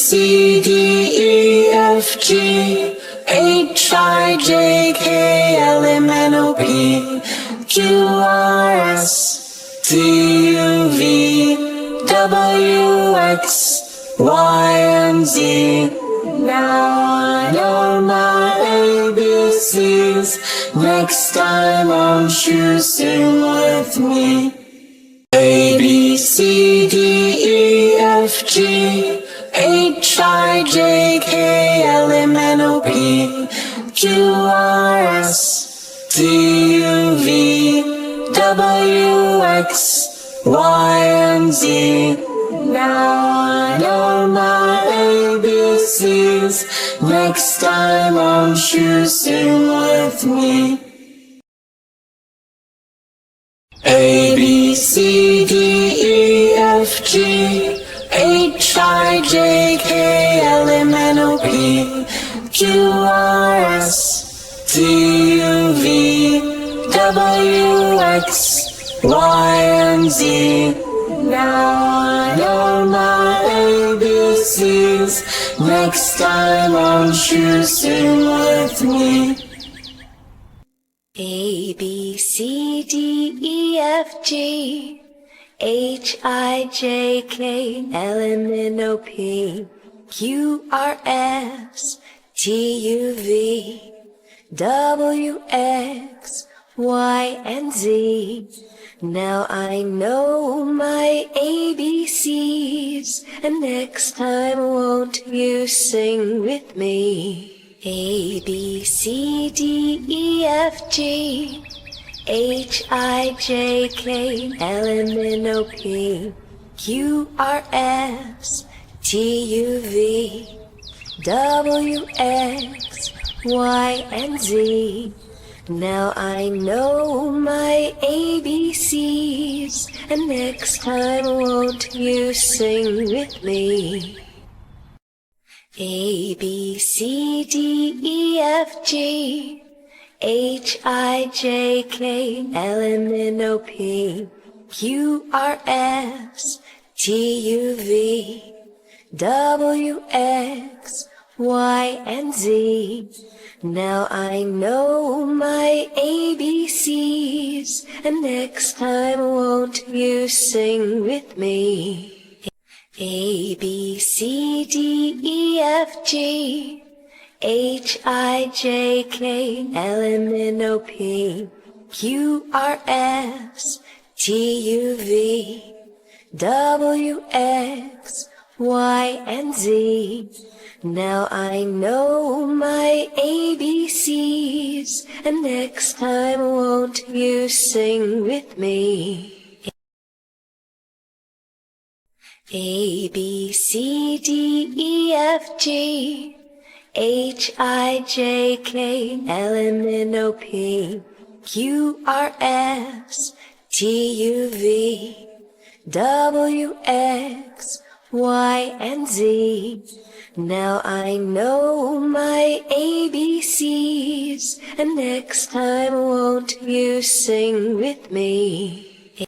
C, D, E, F, G, H, I, J, K, L, M, N, O, P, Q, R, S, T, U, V, W, X, Y, and Z. Now I know my ABCs. Next time won't you sing with me? A, B, C, D, E, F, G, H, I, J, K, L, M, N, O, P, Q, R, S, T, U, V, W, X, Y, and Z. Now I know my ABCs. Next time won't you sing with me? A, B, C, D, E, F, G, H, I, J, K, L, M, N, O, P, Q, R, S, T, U, V, W, X, Y, and Z. Now I know my ABCs. Next time won't you sing with me? A, B, C, D, E, F, G, H, I, J, K, L, M, N, O, P, Q, R, S, T, U, V, W, X, Y, and Z. Now I know my ABCs, and next time won't you sing with me? A, B, C, D, E, F, G, H, I, J, K, L, M, N, O, P, Q, R, S, T, U, V, W, X, Y, and Z. Now I know my ABCs, and next time won't you sing with me? A, B, C, D, E, F, G, H, I, J, K, L, M, N, O, P, Q, R, S, T, U, V, W, X, Y, and Z. Now I know my ABCs, and next time won't you sing with me? A, B, C, D, E, F, G, H, I, J, K, L, M, N, O, P, Q, R, S, T, U, V, W, X, Y, and Z. Now I know my ABCs, and next time won't you sing with me? A, B, C, D, E, F, G, H, I, J, K, L, M, N, O, P, Q, R, S, T, U, V, W, X, Y, and Z. Now I know my ABCs, and next time won't you sing with me?